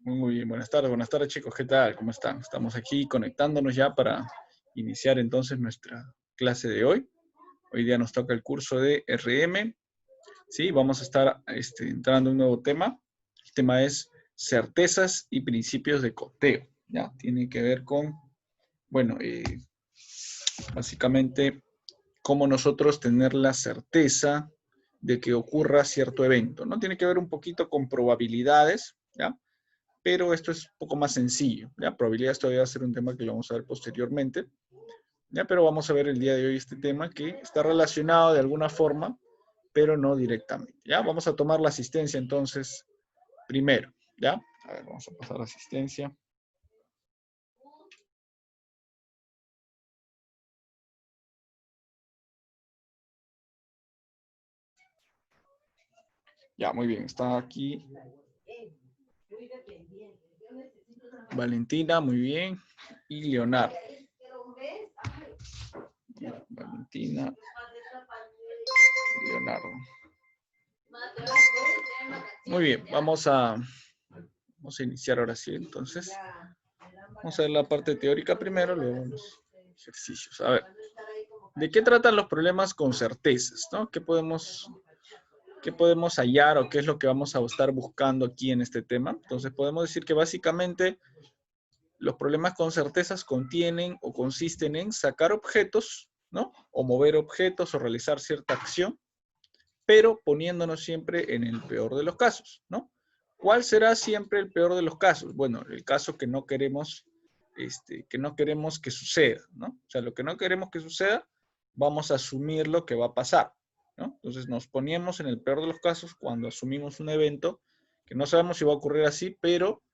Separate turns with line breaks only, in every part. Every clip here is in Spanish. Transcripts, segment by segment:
Muy bien, buenas tardes chicos, ¿qué tal? ¿Cómo están? Estamos aquí conectándonos ya para iniciar entonces nuestra clase de hoy. Hoy día nos toca el curso de RM, ¿sí? Vamos a estar entrando en un nuevo tema. El tema es certezas y principios de conteo, ¿ya? Tiene que ver con, bueno, básicamente cómo nosotros tener la certeza de que ocurra cierto evento, ¿no? Tiene que ver un poquito con probabilidades, ¿ya? Pero esto es un poco más sencillo, ¿ya? Probabilidades todavía va a ser un tema que lo vamos a ver posteriormente, ¿ya? Pero vamos a ver el día de hoy este tema que está relacionado de alguna forma, pero no directamente, ¿ya? Vamos a tomar la asistencia entonces primero, ¿ya? A ver, vamos a pasar a asistencia. Ya, muy bien, está aquí Valentina, muy bien, y Leonardo. Valentina, Leonardo. Muy bien, vamos a iniciar ahora sí, entonces. Vamos a ver la parte teórica primero, luego los ejercicios. A ver, ¿de qué tratan los problemas con certezas, ¿no? ¿Qué podemos hallar o qué es lo que vamos a estar buscando aquí en este tema? Entonces podemos decir que básicamente los problemas con certezas contienen o consisten en sacar objetos, ¿no? O mover objetos o realizar cierta acción, pero poniéndonos siempre en el peor de los casos, ¿no? ¿Cuál será siempre el peor de los casos? Bueno, el caso que no queremos que suceda, ¿no? O sea, lo que no queremos que suceda, vamos a asumir lo que va a pasar, ¿no? Entonces nos ponemos en el peor de los casos cuando asumimos un evento que no sabemos si va a ocurrir así, pero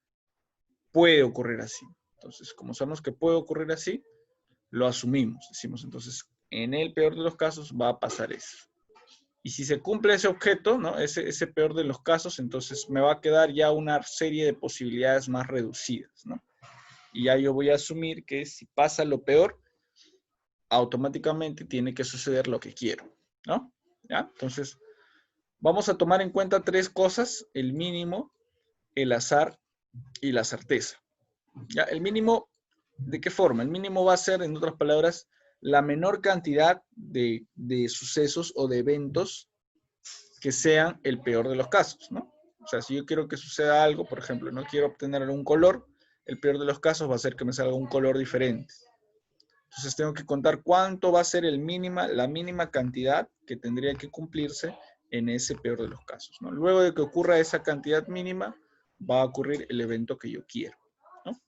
puede ocurrir así. Entonces, como sabemos que puede ocurrir así, lo asumimos. Decimos, entonces, en el peor de los casos va a pasar eso. Y si se cumple ese objeto, ¿no? Ese peor de los casos, entonces me va a quedar ya una serie de posibilidades más reducidas, ¿no? Y ya yo voy a asumir que si pasa lo peor, automáticamente tiene que suceder lo que quiero, ¿no? ¿Ya? Entonces, vamos a tomar en cuenta tres cosas: el mínimo, el azar y la certeza. ¿Ya? El mínimo, ¿de qué forma? El mínimo va a ser, en otras palabras, la menor cantidad de sucesos o de eventos que sean el peor de los casos, ¿no? O sea, si yo quiero que suceda algo, por ejemplo, no quiero obtener algún color, el peor de los casos va a ser que me salga un color diferente. Entonces tengo que contar cuánto va a ser la mínima cantidad que tendría que cumplirse en ese peor de los casos, ¿no? Luego de que ocurra esa cantidad mínima, va a ocurrir el evento que yo quiero, ¿no?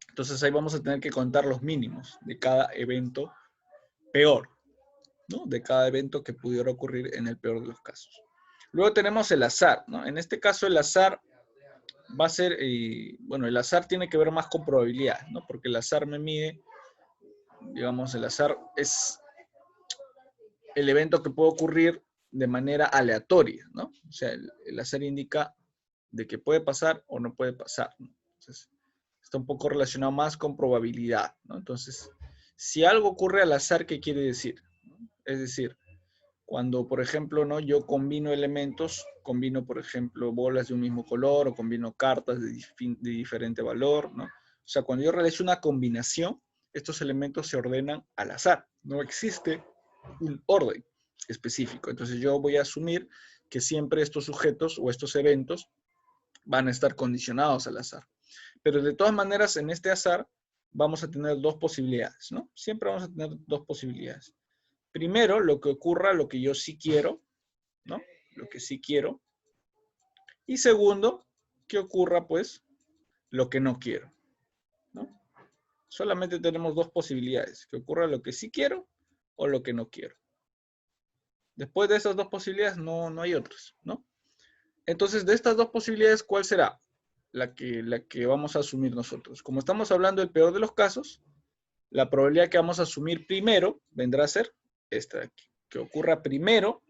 Entonces ahí vamos a tener que contar los mínimos de cada evento peor, ¿no? De cada evento que pudiera ocurrir en el peor de los casos. Luego tenemos el azar, ¿no? En este caso el azar va a ser, bueno, el azar tiene que ver más con probabilidades, ¿no? Porque el azar me mide, digamos, el azar es el evento que puede ocurrir de manera aleatoria, ¿no? O sea, el azar indica de que puede pasar o no puede pasar, ¿no? Entonces, está un poco relacionado más con probabilidad, ¿no? Entonces, si algo ocurre al azar, ¿qué quiere decir? Es decir, cuando, por ejemplo, ¿no? Yo combino elementos, combino, por ejemplo, bolas de un mismo color o combino cartas de diferente valor, ¿no? O sea, cuando yo realizo una combinación, estos elementos se ordenan al azar. No existe un orden específico. Entonces yo voy a asumir que siempre estos sujetos o estos eventos van a estar condicionados al azar. Pero de todas maneras, en este azar vamos a tener dos posibilidades, ¿no? Siempre vamos a tener dos posibilidades. Primero, lo que ocurra, lo que yo sí quiero, ¿no? Lo que sí quiero. Y segundo, que ocurra, pues, lo que no quiero, ¿no? Solamente tenemos dos posibilidades: que ocurra lo que sí quiero o lo que no quiero. Después de esas dos posibilidades, no hay otras, ¿no? Entonces, de estas dos posibilidades, ¿cuál será la que vamos a asumir nosotros? Como estamos hablando del peor de los casos, la probabilidad que vamos a asumir primero vendrá a ser esta de aquí, que ocurra primero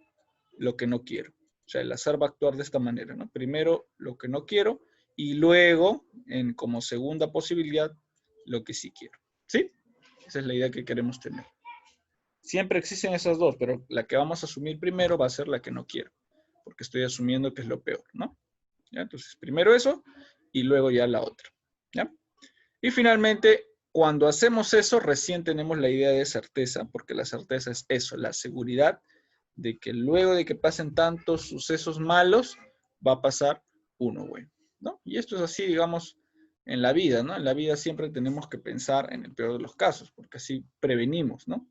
lo que no quiero. O sea, el azar va a actuar de esta manera, ¿no? Primero lo que no quiero y luego, como segunda posibilidad, lo que sí quiero. ¿Sí? Esa es la idea que queremos tener. Siempre existen esas dos, pero la que vamos a asumir primero va a ser la que no quiero, porque estoy asumiendo que es lo peor, ¿no? ¿Ya? Entonces, primero eso, y luego ya la otra. ¿Ya? Y finalmente, cuando hacemos eso, recién tenemos la idea de certeza, porque la certeza es eso, la seguridad de que luego de que pasen tantos sucesos malos, va a pasar uno bueno, ¿no? Y esto es así, digamos, en la vida, ¿no? En la vida siempre tenemos que pensar en el peor de los casos, porque así prevenimos, ¿no?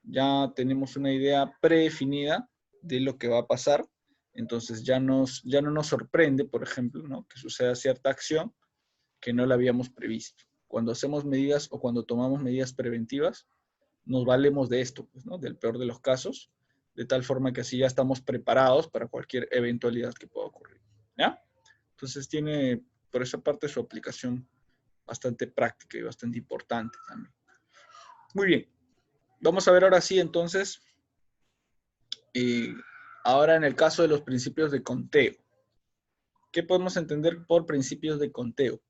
Ya tenemos una idea predefinida de lo que va a pasar, entonces ya no nos sorprende, por ejemplo, ¿no? Que suceda cierta acción que no la habíamos previsto. Cuando hacemos medidas o cuando tomamos medidas preventivas, nos valemos de esto, pues, ¿no? Del peor de los casos, de tal forma que así ya estamos preparados para cualquier eventualidad que pueda ocurrir, ¿ya? Entonces tiene, por esa parte, su aplicación bastante práctica y bastante importante también. Muy bien. Vamos a ver ahora sí, entonces, ahora en el caso de los principios de conteo. ¿Qué podemos entender por principios de conteo?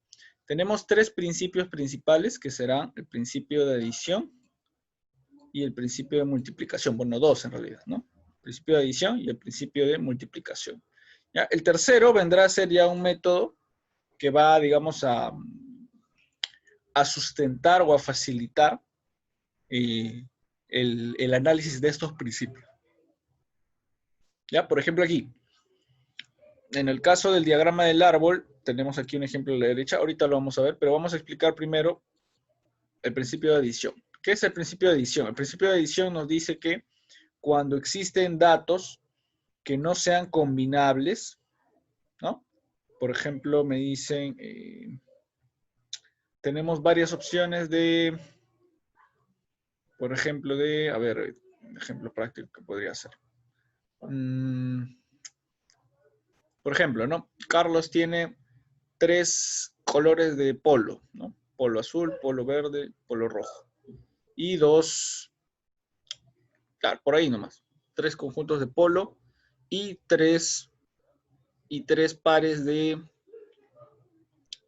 Tenemos tres principios principales que serán el principio de adición y el principio de multiplicación. Bueno, dos en realidad, ¿no? El principio de adición y el principio de multiplicación. ¿Ya? El tercero vendrá a ser ya un método que va, digamos, a sustentar o a facilitar el análisis de estos principios. ¿Ya? Por ejemplo, aquí, en el caso del diagrama del árbol, tenemos aquí un ejemplo a la derecha, ahorita lo vamos a ver, pero vamos a explicar primero el principio de adición. ¿Qué es el principio de adición? El principio de adición nos dice que cuando existen datos que no sean combinables, ¿no? Por ejemplo, me dicen, tenemos varias opciones de, por ejemplo, a ver, un ejemplo práctico que podría ser. Por ejemplo, ¿no? Carlos tiene 3 colores de polo, ¿no? Polo azul, polo verde, polo rojo. Y 2, claro, por ahí nomás. 3 conjuntos de polo y 3 pares de,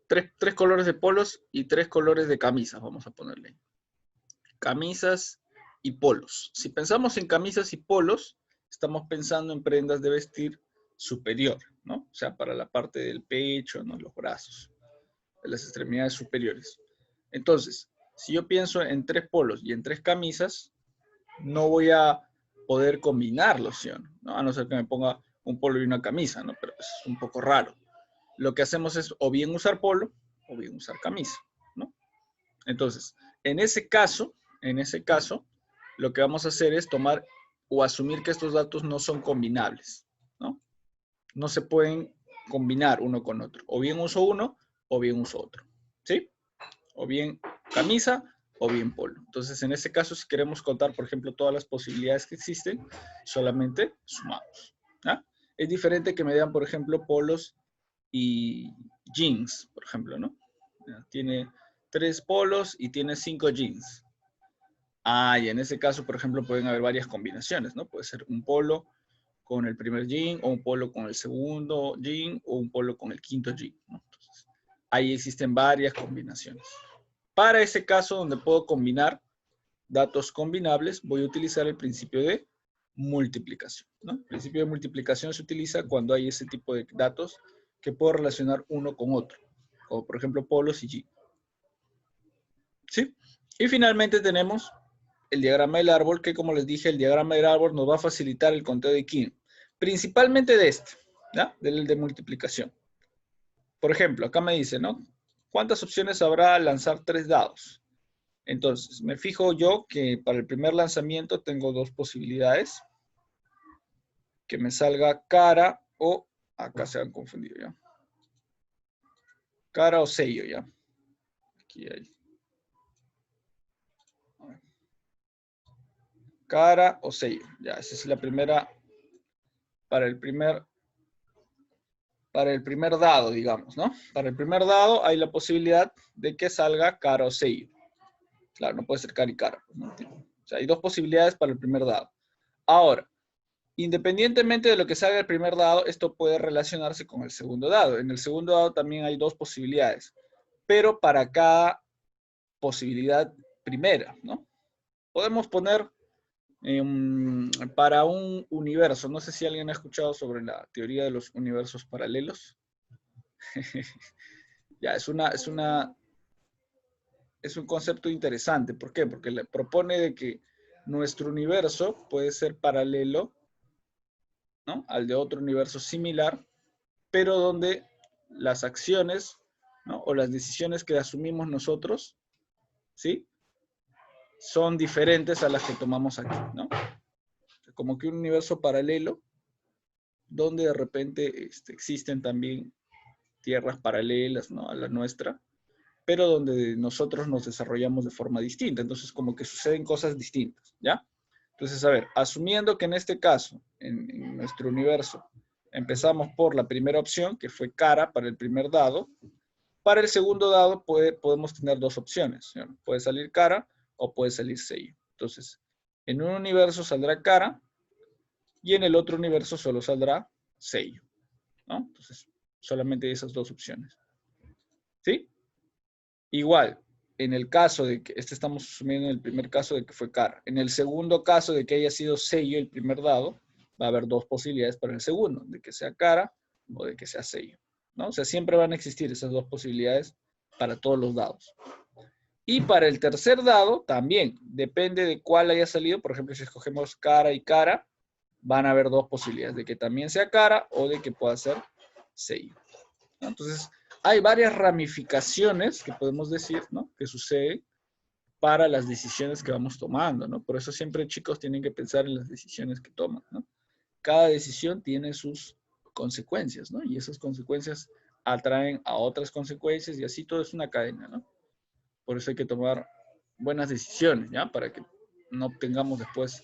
3 colores de polos y 3 colores de camisas, vamos a ponerle. Camisas y polos. Si pensamos en camisas y polos, estamos pensando en prendas de vestir superior, ¿no? O sea, para la parte del pecho, ¿no? Los brazos, de las extremidades superiores. Entonces, si yo pienso en 3 polos y en 3 camisas, no voy a poder combinarlos, ¿sí? ¿No? A no ser que me ponga un polo y una camisa, ¿no? Pero es un poco raro. Lo que hacemos es o bien usar polo o bien usar camisa, ¿no? Entonces, en ese caso, lo que vamos a hacer es tomar o asumir que estos datos no son combinables, ¿no? No se pueden combinar uno con otro. O bien uso uno o bien uso otro, ¿sí? O bien camisa o bien polo. Entonces, en ese caso, si queremos contar, por ejemplo, todas las posibilidades que existen, solamente sumamos, ¿ya? Es diferente que me digan, por ejemplo, polos y jeans, por ejemplo, ¿no? Tiene 3 polos y tiene 5 jeans. Y en ese caso, por ejemplo, pueden haber varias combinaciones, ¿no? Puede ser un polo con el primer jean, o un polo con el segundo jean, o un polo con el quinto jean, ¿no? Entonces, ahí existen varias combinaciones. Para ese caso donde puedo combinar datos combinables, voy a utilizar el principio de multiplicación, ¿no? El principio de multiplicación se utiliza cuando hay ese tipo de datos que puedo relacionar uno con otro, como por ejemplo polos y jeans. ¿Sí? Y finalmente tenemos el diagrama del árbol, que como les dije, el diagrama del árbol nos va a facilitar el conteo de King, principalmente de este, ¿ya? Del de multiplicación. Por ejemplo, acá me dice, ¿no? ¿Cuántas opciones habrá al lanzar 3 dados? Entonces, me fijo yo que para el primer lanzamiento tengo 2 posibilidades. Que me salga cara o, acá se han confundido ya. Cara o sello ya. Aquí hay. Cara o sello. Ya, esa es la primera, para el primer dado, digamos, ¿no? Para el primer dado hay la posibilidad de que salga cara o sello. Claro, no puede ser cara y cara, ¿no? O sea, hay 2 posibilidades para el primer dado. Ahora, independientemente de lo que salga el primer dado, esto puede relacionarse con el segundo dado. En el segundo dado también hay 2 posibilidades, pero para cada posibilidad primera, ¿no? Podemos poner para un universo, no sé si alguien ha escuchado sobre la teoría de los universos paralelos. Ya, es un concepto interesante. ¿Por qué? Porque le propone de que nuestro universo puede ser paralelo, ¿no?, al de otro universo similar, pero donde las acciones, ¿no?, o las decisiones que asumimos nosotros, ¿sí?, son diferentes a las que tomamos aquí, ¿no? Como que un universo paralelo donde de repente existen también tierras paralelas, ¿no?, a la nuestra, pero donde nosotros nos desarrollamos de forma distinta. Entonces, como que suceden cosas distintas, ¿ya? Entonces, a ver, asumiendo que en este caso, en nuestro universo, empezamos por la primera opción, que fue cara para el primer dado. Para el segundo dado podemos tener dos opciones, ¿sí? Puede salir cara o puede salir sello. Entonces, en un universo saldrá cara y en el otro universo solo saldrá sello, ¿no? Entonces, solamente hay esas dos opciones. ¿Sí? Igual, en el caso de que, estamos asumiendo en el primer caso de que fue cara. En el segundo caso de que haya sido sello el primer dado, va a haber dos posibilidades para el segundo, de que sea cara o de que sea sello, ¿no? O sea, siempre van a existir esas dos posibilidades para todos los dados. Y para el tercer dado, también, depende de cuál haya salido. Por ejemplo, si escogemos cara y cara, van a haber dos posibilidades, de que también sea cara o de que pueda ser sello, ¿no? Entonces, hay varias ramificaciones que podemos decir, ¿no?, que suceden para las decisiones que vamos tomando, ¿no? Por eso siempre, chicos, tienen que pensar en las decisiones que toman, ¿no? Cada decisión tiene sus consecuencias, ¿no? Y esas consecuencias atraen a otras consecuencias y así todo es una cadena, ¿no? Por eso hay que tomar buenas decisiones, ¿ya? Para que no obtengamos después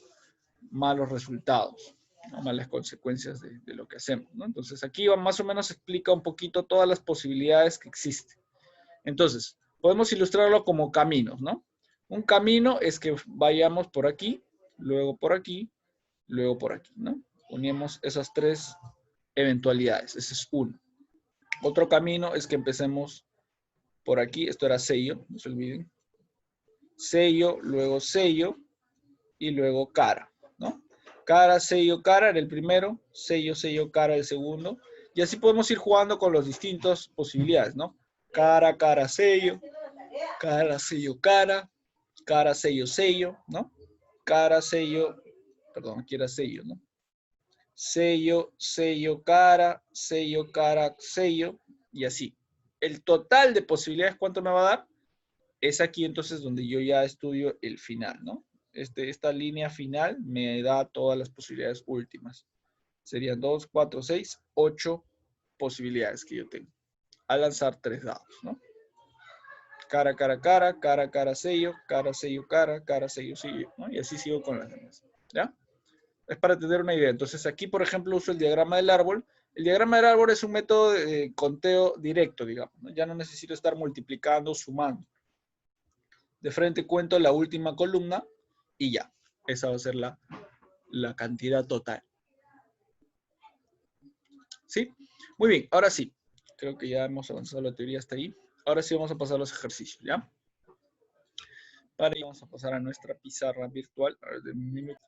malos resultados, ¿no?, malas consecuencias de lo que hacemos, ¿no? Entonces aquí más o menos explica un poquito todas las posibilidades que existen. Entonces, podemos ilustrarlo como caminos, ¿no? Un camino es que vayamos por aquí, luego por aquí, luego por aquí, ¿no? Unimos esas tres eventualidades, ese es uno. Otro camino es que empecemos por aquí, esto era sello, no se olviden. Sello, y luego cara, ¿no? Cara, sello, cara era el primero, sello, sello, cara el segundo. Y así podemos ir jugando con las distintas posibilidades, ¿no? Cara, cara, sello, cara, sello, sello, ¿no? Cara, sello, perdón, aquí era sello, ¿no? Sello, sello, cara, sello, y así. El total de posibilidades, ¿cuánto me va a dar? Es aquí entonces donde yo ya estudio el final, ¿no? Esta línea final me da todas las posibilidades últimas. Serían 2, 4, 6, 8 posibilidades que yo tengo al lanzar 3 dados, ¿no? Cara, cara, cara, cara, cara, sello, cara, sello, cara, sello, sello, ¿no? Y así sigo con las demás, ¿ya? Es para tener una idea. Entonces aquí, por ejemplo, uso el diagrama del árbol. El diagrama del árbol es un método de conteo directo, digamos, ¿no? Ya no necesito estar multiplicando, sumando. De frente cuento la última columna y ya. Esa va a ser la cantidad total. ¿Sí? Muy bien, ahora sí. Creo que ya hemos avanzado la teoría hasta ahí. Ahora sí vamos a pasar a los ejercicios, ¿ya? Para ello vamos a pasar a nuestra pizarra virtual. A ver, de un minuto.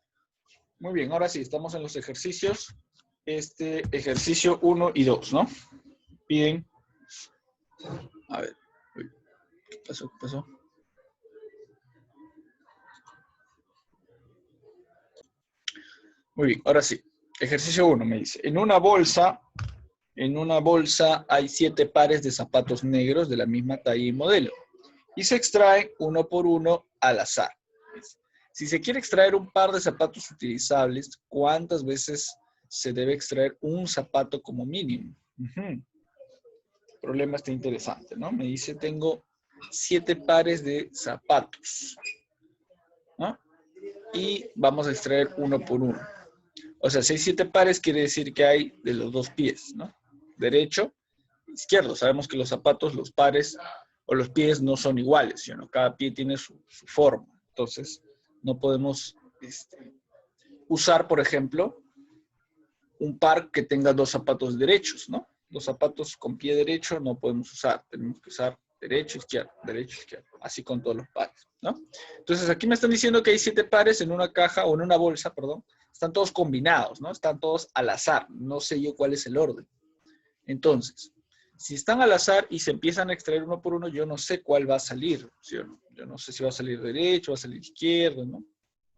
Muy bien, ahora sí, estamos en los ejercicios. Ejercicio 1 y 2, ¿no? Piden. A ver. Uy, ¿qué pasó? ¿Qué pasó? Muy bien, ahora sí. Ejercicio 1 me dice. En una bolsa hay 7 pares de zapatos negros de la misma talla y modelo. Y se extraen uno por uno al azar. Si se quiere extraer un par de zapatos utilizables, ¿cuántas veces se debe extraer un zapato como mínimo? El problema está interesante, ¿no? Me dice, tengo 7 pares de zapatos, ¿no? Y vamos a extraer uno por uno. O sea, si hay 7 pares, quiere decir que hay de los dos pies, ¿no? Derecho, izquierdo. Sabemos que los zapatos, los pares o los pies no son iguales, ¿no? Cada pie tiene su forma. Entonces, no podemos usar, por ejemplo, un par que tenga 2 zapatos derechos, ¿no? 2 zapatos con pie derecho no podemos usar. Tenemos que usar derecho, izquierdo, así con todos los pares, ¿no? Entonces, aquí me están diciendo que hay 7 pares en una caja o en una bolsa, perdón. Están todos combinados, ¿no? Están todos al azar. No sé yo cuál es el orden. Entonces, Si están al azar y se empiezan a extraer uno por uno, yo no sé cuál va a salir, ¿sí o no? Yo no sé si va a salir derecho, va a salir izquierdo, ¿no?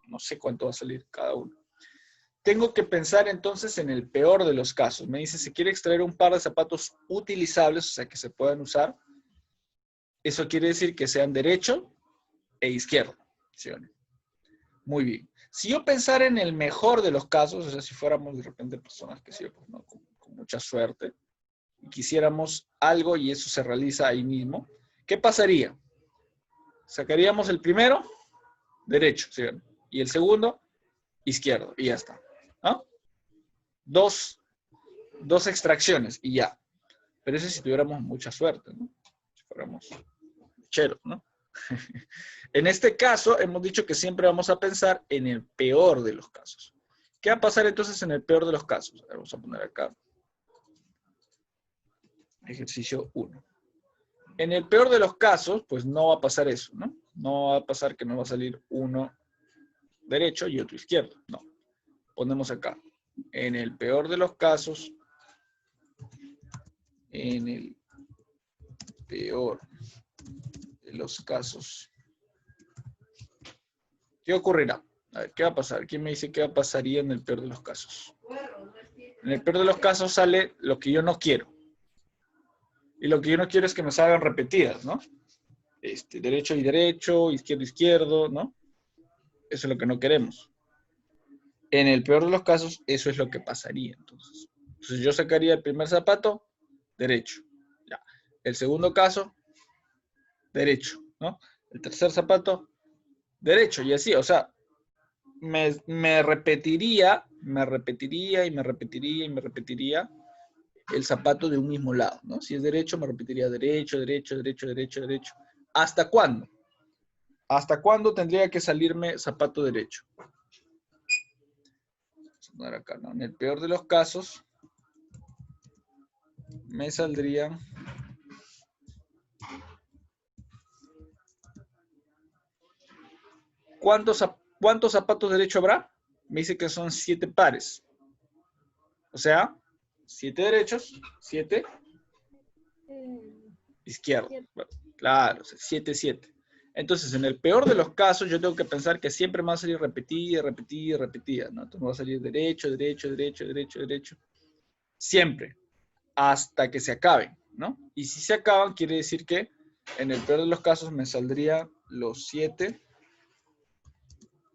No sé cuánto va a salir cada uno. Tengo que pensar entonces en el peor de los casos. Me dice, se quiere extraer un par de zapatos utilizables, o sea, que se puedan usar. Eso quiere decir que sean derecho e izquierdo, ¿sí o no? Muy bien. Si yo pensara en el mejor de los casos, o sea, si fuéramos de repente personas que sí, pues, ¿no? con mucha suerte, y quisiéramos algo y eso se realiza ahí mismo, ¿qué pasaría? Sacaríamos el primero, derecho, ¿sí? Y el segundo, izquierdo, y ya está. ¿No? Dos extracciones y ya. Pero eso si tuviéramos mucha suerte, ¿no? Si fuéramos cheros, ¿no? En este caso, hemos dicho que siempre vamos a pensar en el peor de los casos. ¿Qué va a pasar entonces en el peor de los casos? Vamos a poner acá. Ejercicio 1. En el peor de los casos, pues no va a pasar eso, ¿no? No va a pasar que no va a salir uno derecho y otro izquierdo, no. Ponemos acá. En el peor de los casos, en el peor de los casos, ¿qué ocurrirá? A ver, ¿qué va a pasar? ¿Quién me dice qué pasaría en el peor de los casos? En el peor de los casos sale lo que yo no quiero. Y lo que yo no quiero es que me salgan repetidas, ¿no? Derecho y derecho, izquierdo, izquierdo, ¿no? Eso es lo que no queremos. En el peor de los casos, eso es lo que pasaría. Entonces yo sacaría el primer zapato, derecho. Ya. El segundo caso, derecho, ¿no? El tercer zapato, derecho. Y así, o sea, me repetiría el zapato de un mismo lado, ¿no? Si es derecho, me repetiría derecho, derecho, derecho, derecho, derecho. ¿Hasta cuándo? ¿Hasta cuándo tendría que salirme zapato derecho? Vamos a poner acá, ¿no? En el peor de los casos, me saldrían ¿cuántos zapatos derecho habrá? Me dice que son 7 pares. O sea, 7 derechos, 7 izquierdos. Bueno, claro, 7, 7. Entonces, en el peor de los casos, yo tengo que pensar que siempre me va a salir repetida, repetida, repetida, ¿no? Entonces me va a salir derecho, derecho, derecho, derecho, derecho. Siempre, hasta que se acaben, ¿no? Y si se acaban, quiere decir que en el peor de los casos me saldrían los 7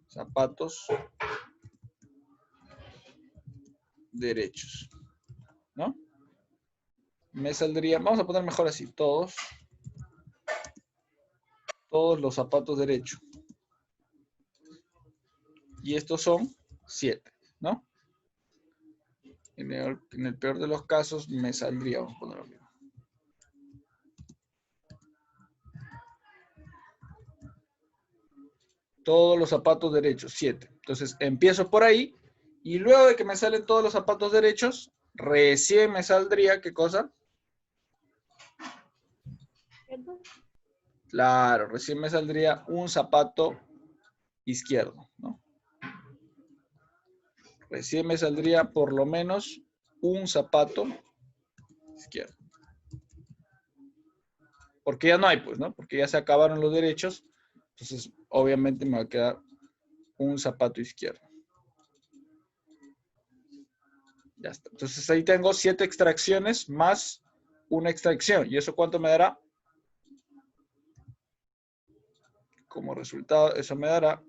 zapatos derechos, ¿no? Me saldría, vamos a poner mejor así, todos los zapatos derechos. Y estos son 7, ¿no? En el peor de los casos me saldría, vamos a ponerlo bien. Todos los zapatos derechos, 7. Entonces empiezo por ahí y luego de que me salen todos los zapatos derechos, recién me saldría, ¿qué cosa? Claro, recién me saldría un zapato izquierdo, ¿no? Recién me saldría por lo menos un zapato izquierdo. Porque ya no hay, pues, ¿no? Porque ya se acabaron los derechos, entonces obviamente me va a quedar un zapato izquierdo. Ya está. Entonces ahí tengo 7 extracciones más una extracción. ¿Y eso cuánto me dará? Como resultado, eso me dará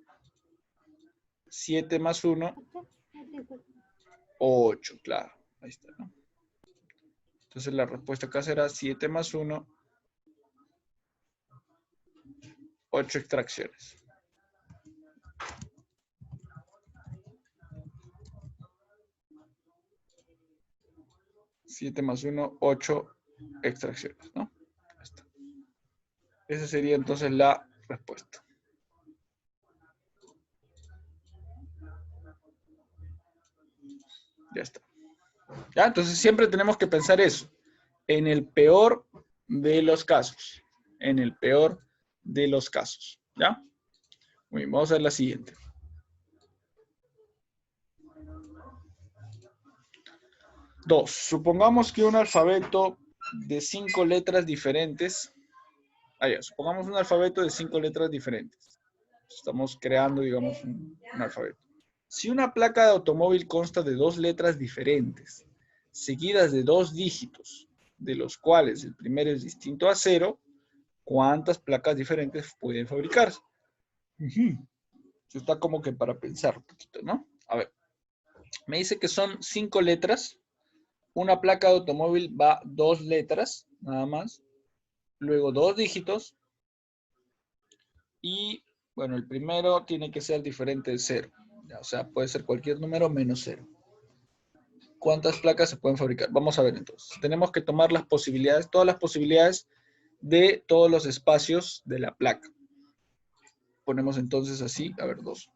7 más 1, 8, claro. Ahí está, ¿no? Entonces la respuesta acá será 7 más 1, 8 extracciones. Siete más 1, 8 extracciones, ¿no? Ahí está. Esa sería entonces la respuesta. Ya está. ¿Ya? Entonces siempre tenemos que pensar eso. En el peor de los casos. En el peor de los casos. ¿Ya? Muy bien, vamos a ver la siguiente. 2. Supongamos que un alfabeto de 5 letras diferentes. Supongamos un alfabeto de 5 letras diferentes. Estamos creando, digamos, un alfabeto. Si una placa de automóvil consta de 2 letras diferentes, seguidas de 2 dígitos, de los cuales el primero es distinto a 0, ¿cuántas placas diferentes pueden fabricarse? Esto está como que para pensar un poquito, ¿no? A ver, me dice que son 5 letras. Una placa de automóvil va 2 letras, nada más. Luego 2 dígitos. Y, bueno, el primero tiene que ser diferente de 0. O sea, puede ser cualquier número menos 0. ¿Cuántas placas se pueden fabricar? Vamos a ver entonces. Tenemos que tomar las posibilidades, todas las posibilidades de todos los espacios de la placa. Ponemos entonces así, a ver, 2.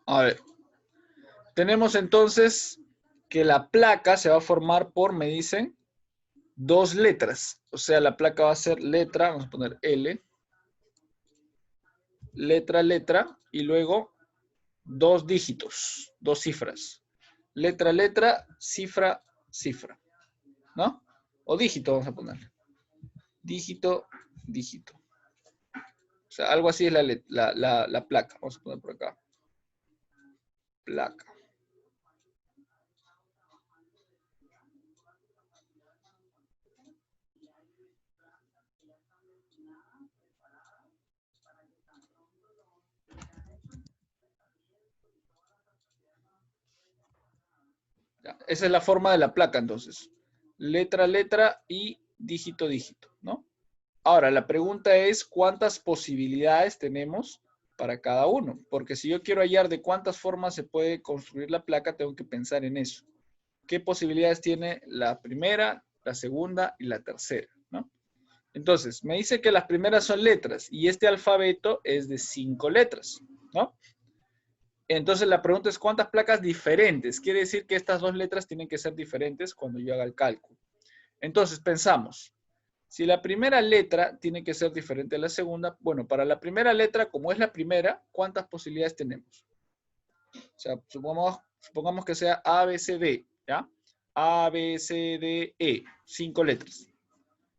A ver. Tenemos entonces que la placa se va a formar por, me dicen, 2 letras. O sea, la placa va a ser letra, vamos a poner L, letra, letra, y luego 2 dígitos, 2 cifras. Letra, letra, cifra, cifra. ¿No? O dígito vamos a ponerle. Dígito, dígito. O sea, algo así es la placa. Vamos a poner por acá. Placa. Ya, esa es la forma de la placa, entonces. Letra, letra y dígito, dígito, ¿no? Ahora, la pregunta es, ¿cuántas posibilidades tenemos para cada uno? Porque si yo quiero hallar de cuántas formas se puede construir la placa, tengo que pensar en eso. ¿Qué posibilidades tiene la primera, la segunda y la tercera, ¿no? Entonces, me dice que las primeras son letras y este alfabeto es de 5 letras, ¿no? Entonces, la pregunta es, ¿cuántas placas diferentes? Quiere decir que estas 2 letras tienen que ser diferentes cuando yo haga el cálculo. Entonces, pensamos. Si la primera letra tiene que ser diferente a la segunda, bueno, para la primera letra, como es la primera, ¿cuántas posibilidades tenemos? O sea, supongamos que sea A, B, C, D, ¿ya? A, B, C, D, E, 5 letras.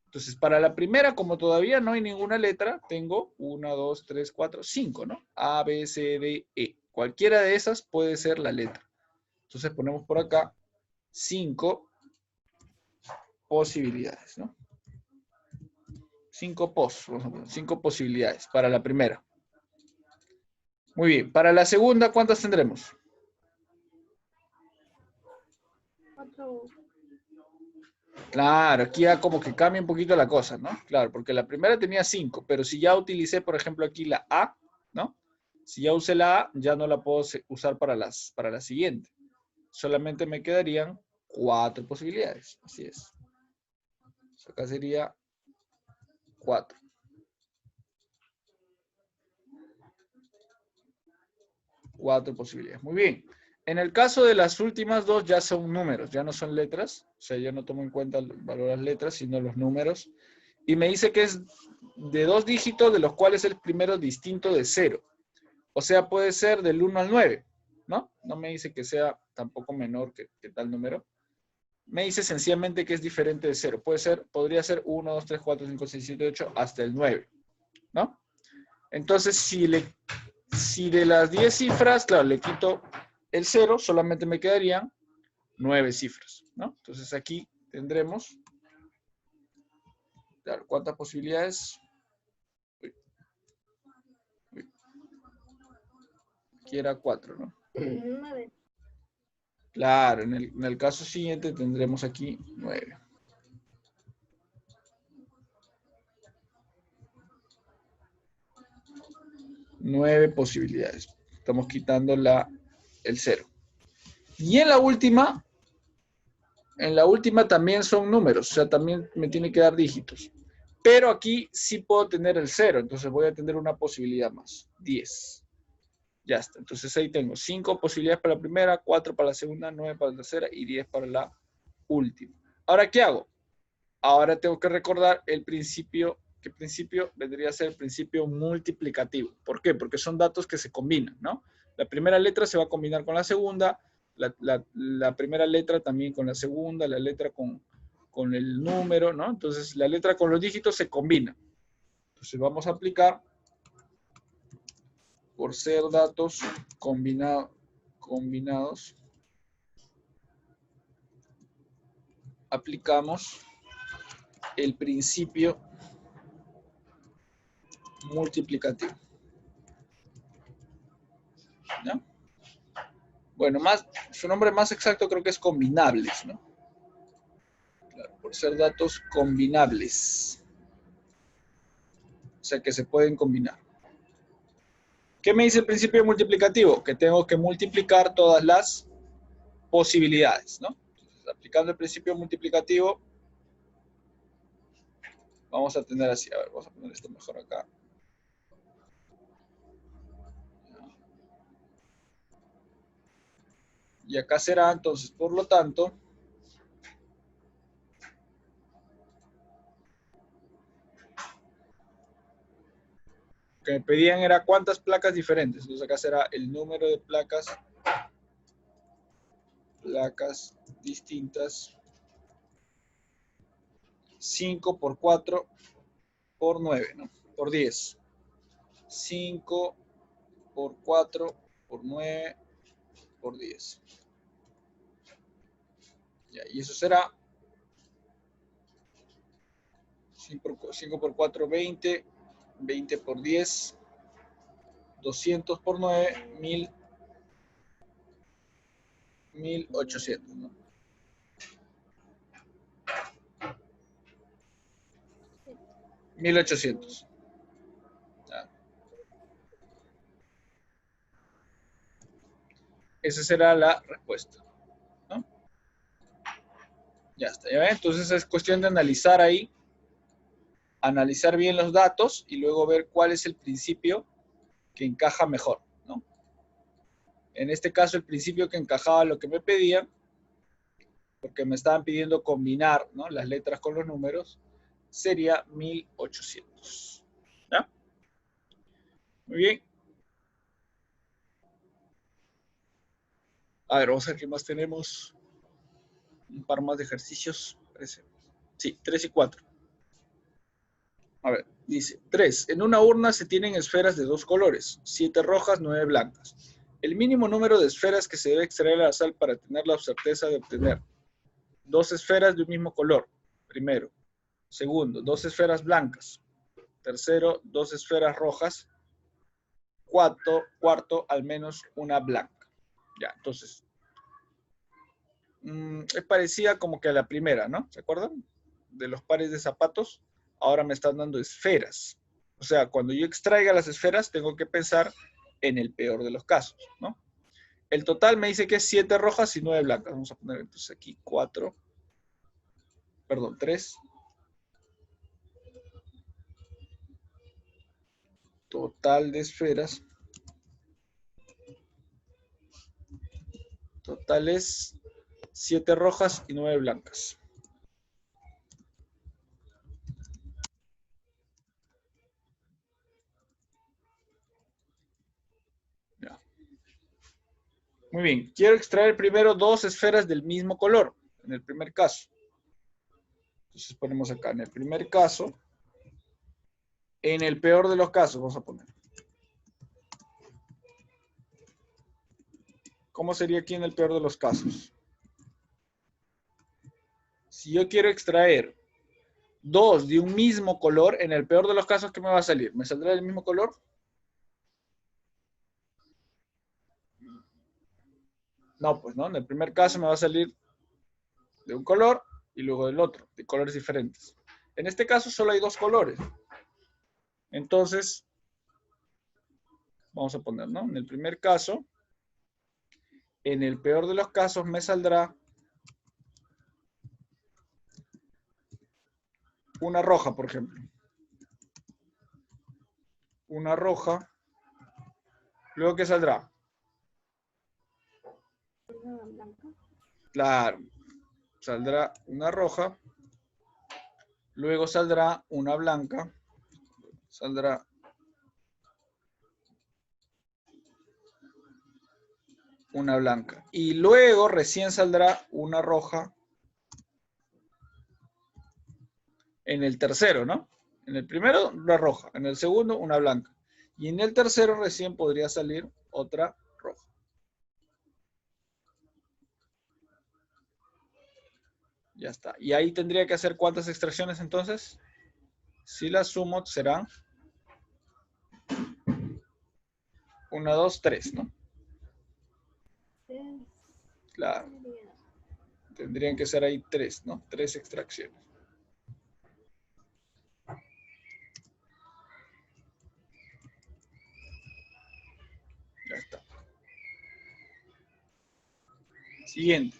Entonces, para la primera, como todavía no hay ninguna letra, tengo 1, 2, 3, 4, 5, ¿no? A, B, C, D, E. Cualquiera de esas puede ser la letra. Entonces, ponemos por acá 5 posibilidades, ¿no? 5 posibilidades para la primera. Muy bien. Para la segunda, ¿cuántas tendremos?
4.
Claro, aquí ya como que cambia un poquito la cosa, ¿no? Claro, porque la primera tenía 5, pero si ya utilicé, por ejemplo, aquí la A, ¿no? Si ya usé la A, ya no la puedo usar para la siguiente. Solamente me quedarían 4 posibilidades. Así es. Acá sería 4. Cuatro posibilidades. Muy bien. En el caso de las últimas 2 ya son números, ya no son letras. O sea, ya no tomo en cuenta el valor de las letras, sino los números. Y me dice que es de 2 dígitos, de los cuales el primero distinto de 0. O sea, puede ser del 1 al 9, ¿no? No me dice que sea tampoco menor que tal número. Me dice sencillamente que es diferente de 0. Podría ser 1, 2, 3, 4, 5, 6, 7, 8, hasta el 9, ¿no? Entonces, si de las 10 cifras, claro, le quito el 0, solamente me quedarían 9 cifras, ¿no? Entonces aquí tendremos, claro, ¿cuántas posibilidades? Aquí era 4, ¿no?
9.
Claro, en el caso siguiente tendremos aquí 9. 9 posibilidades. Estamos quitando el 0. Y en la última también son números, o sea, también me tiene que dar dígitos. Pero aquí sí puedo tener el 0, entonces voy a tener una posibilidad más, 10. Ya está, entonces ahí tengo 5 posibilidades para la primera, 4 para la segunda, 9 para la tercera y 10 para la última. Ahora, ¿qué hago? Ahora tengo que recordar el principio. ¿Qué principio? Vendría a ser el principio multiplicativo. ¿Por qué? Porque son datos que se combinan, ¿no? La primera letra se va a combinar con la segunda, la primera letra también con la segunda, la letra con el número, ¿no? Entonces, la letra con los dígitos se combina. Entonces, vamos a aplicar por ser datos combinados, aplicamos el principio multiplicativo. ¿Ya? Bueno, su nombre más exacto creo que es combinables, ¿no? Claro, por ser datos combinables. O sea que se pueden combinar. ¿Qué me dice el principio multiplicativo? Que tengo que multiplicar todas las posibilidades, ¿no? Entonces, aplicando el principio multiplicativo, vamos a tener así. A ver, vamos a poner esto mejor acá. Y acá será, entonces, por lo tanto, lo que me pedían era cuántas placas diferentes. Entonces acá será el número de placas distintas, 5 por 4 por 9, ¿no? Por 10. 5 por 4 por 9 por 10. Ya, y eso será 5 por 4, 20. 20 por 10. 200 por 9, 1800, ¿no? 1800. Ya. Esa será la respuesta, ¿no? Ya está. ¿Ya ven? Entonces es cuestión de analizar ahí, analizar bien los datos y luego ver cuál es el principio que encaja mejor, ¿no? En este caso, el principio que encajaba lo que me pedían, porque me estaban pidiendo combinar, ¿no?, las letras con los números, sería 1800. ¿Ya? Muy bien. A ver, vamos a ver qué más tenemos. Un par más de ejercicios, parece. Sí, 3 y 4. A ver, dice, 3. En una urna se tienen esferas de 2 colores, 7 rojas, 9 blancas. El mínimo número de esferas que se debe extraer al azar para tener la certeza de obtener 2 esferas de un mismo color, primero. Segundo, 2 esferas blancas. Tercero, 2 esferas rojas. Cuarto, al menos una blanca. Ya, entonces, es parecida como que a la primera, ¿no? ¿Se acuerdan? De los pares de zapatos, ahora me están dando esferas. O sea, cuando yo extraiga las esferas, tengo que pensar en el peor de los casos, ¿no? El total me dice que es 7 rojas y 9 blancas. Vamos a poner entonces aquí 3. Total de esferas. Total es 7 rojas y 9 blancas. Ya. Muy bien. Quiero extraer primero 2 esferas del mismo color, en el primer caso. Entonces ponemos acá, en el primer caso, en el peor de los casos, vamos a poner. ¿Cómo sería aquí en el peor de los casos? Si yo quiero extraer 2 de un mismo color, en el peor de los casos, ¿qué me va a salir? ¿Me saldrá del mismo color? No, pues no. En el primer caso me va a salir de un color y luego del otro, de colores diferentes. En este caso solo hay 2 colores. Entonces, vamos a poner, ¿no? En el primer caso, en el peor de los casos me saldrá una roja, por ejemplo. Una roja. Luego, ¿qué saldrá?
Una blanca.
Claro. saldrá una roja, luego saldrá una blanca, saldrá una blanca. Y luego recién saldrá una roja en el tercero, ¿no? En el primero, una roja. En el segundo, una blanca. Y en el tercero recién podría salir otra roja. Ya está. Y ahí tendría que hacer ¿cuántas extracciones entonces? Si las sumo serán 1, 2, 3, ¿no?
Tres.
Claro. Tendrían que ser ahí 3, ¿no? 3 extracciones. Ya está. Siguiente.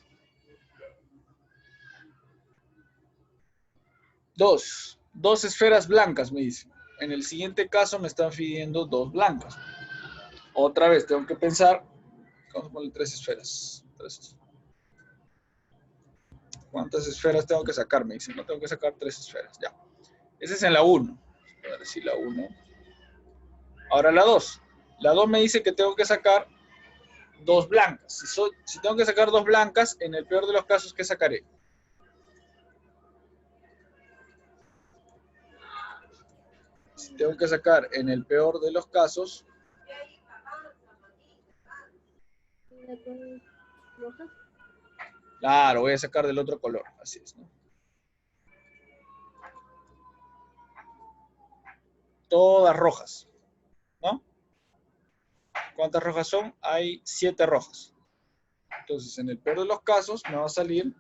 2 esferas blancas, me dice. En el siguiente caso me están pidiendo 2 blancas. Otra vez, tengo que pensar. Vamos a poner 3 esferas. ¿Cuántas esferas tengo que sacar? Me dice, no tengo que sacar 3 esferas. Ya. Ese es en la 1. A ver si la 1. Ahora la 2. La 2 me dice que tengo que sacar 2 blancas. Si tengo que sacar 2 blancas, en el peor de los casos, ¿qué sacaré? Si tengo que sacar en el peor de los casos,
Las dos rojas.
claro, voy a sacar del otro color. Así es, ¿no? Todas rojas, ¿no? ¿Cuántas rojas son? Hay 7 rojas. Entonces, en el peor de los casos, me va a salir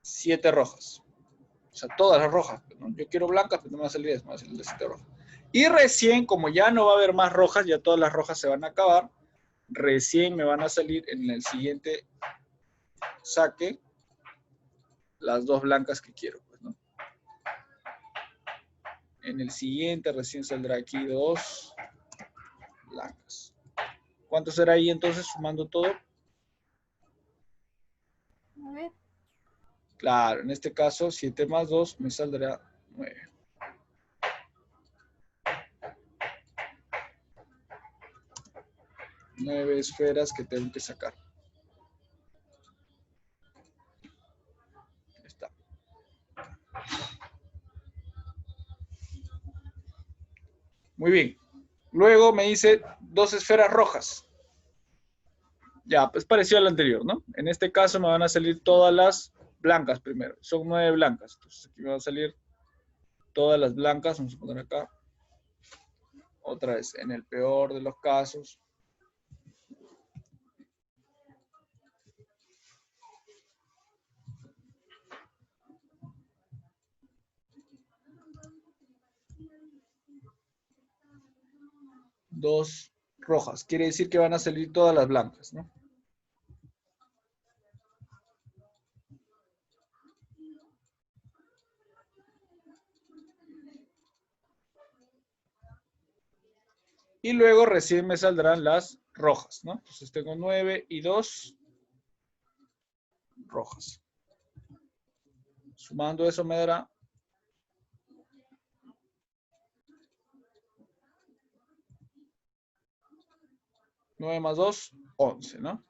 7 rojas. O sea, todas las rojas, ¿no? Yo quiero blancas, pero no me va a salir eso, me va a salir de 7 rojas. Y recién, como ya no va a haber más rojas, ya todas las rojas se van a acabar, recién me van a salir en el siguiente saque las 2 blancas que quiero, pues, ¿no? En el siguiente recién saldrá aquí 2 blancas. ¿Cuánto será ahí entonces sumando todo?
A ver.
Claro, en este caso 7 más 2 me saldrá 9. 9 esferas que tengo que sacar. Ahí está. Muy bien. Luego me dice 2 esferas rojas. Ya, pues parecido al anterior, ¿no? En este caso me van a salir todas las blancas primero. Son 9 blancas. Entonces aquí me van a salir todas las blancas. Vamos a poner acá. Otra vez, en el peor de los casos. Dos rojas. Quiere decir que van a salir todas las blancas, ¿no? Y luego recién me saldrán las rojas, ¿no? Entonces tengo 9 y 2 rojas. Sumando eso me dará 9 más 2, 11, ¿no?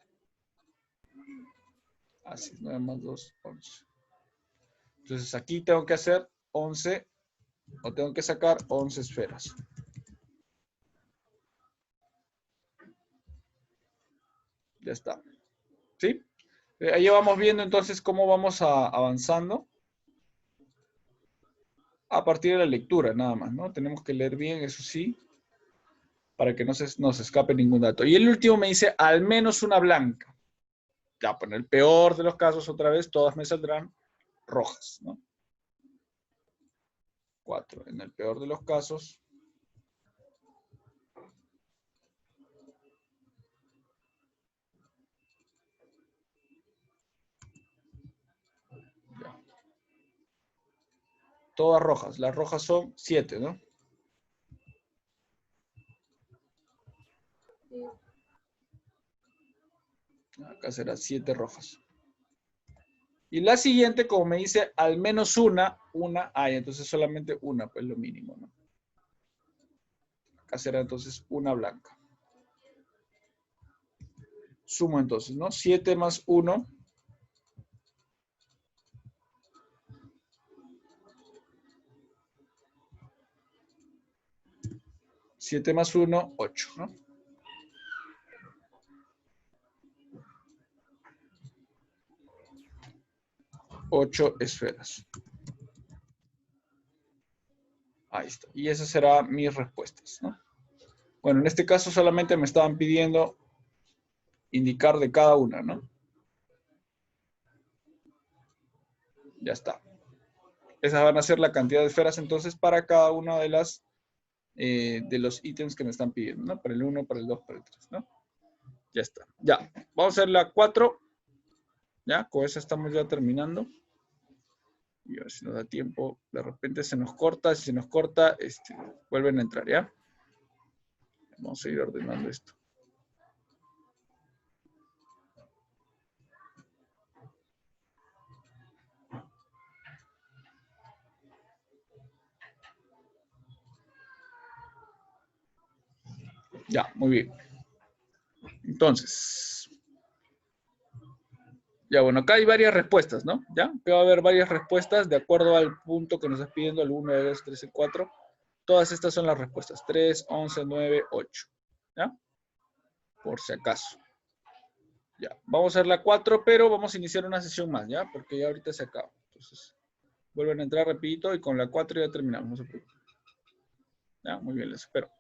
Así es, 9 más 2, 11. Entonces aquí tengo que hacer 11, o tengo que sacar 11 esferas. Ya está. ¿Sí? Ahí vamos viendo entonces cómo vamos avanzando a partir de la lectura, nada más, ¿no? Tenemos que leer bien, eso sí, para que no se nos escape ningún dato. Y el último me dice al menos una blanca. Ya, pues en el peor de los casos, otra vez, todas me saldrán rojas, ¿no? 4. En el peor de los casos. Ya. Todas rojas. Las rojas son 7, ¿no?
Sí.
Acá será 7 rojas. Y la siguiente, como me dice al menos una hay. Entonces solamente una, pues lo mínimo, ¿no? Acá será entonces una blanca. Sumo entonces, ¿no? 7 más 1. 7 más 1, 8, ¿no? 8 esferas. Ahí está. Y esas serán mis respuestas, ¿no? Bueno, en este caso solamente me estaban pidiendo indicar de cada una, ¿no? Ya está. Esas van a ser la cantidad de esferas entonces para cada una de las de los ítems que me están pidiendo, ¿no? Para el 1, para el 2, para el 3, ¿no? Ya está. Ya. Vamos a hacer la 4. Ya, con esa estamos ya terminando. Y a ver si nos da tiempo. De repente se nos corta. Si se nos corta, vuelven a entrar, ¿ya? Vamos a ir ordenando esto. Ya, muy bien. Entonces, ya bueno, acá hay varias respuestas, ¿no? ¿Ya? Que va a haber varias respuestas de acuerdo al punto que nos estás pidiendo, el 1, el 2, 3, el 4. Todas estas son las respuestas. 3, 11, 9, 8. ¿Ya? Por si acaso. Ya, vamos a hacer la 4, pero vamos a iniciar una sesión más, ¿ya? Porque ya ahorita se acaba. Entonces, vuelven a entrar, repito, y con la 4 ya terminamos, no se preocupen. Ya, muy bien, les espero.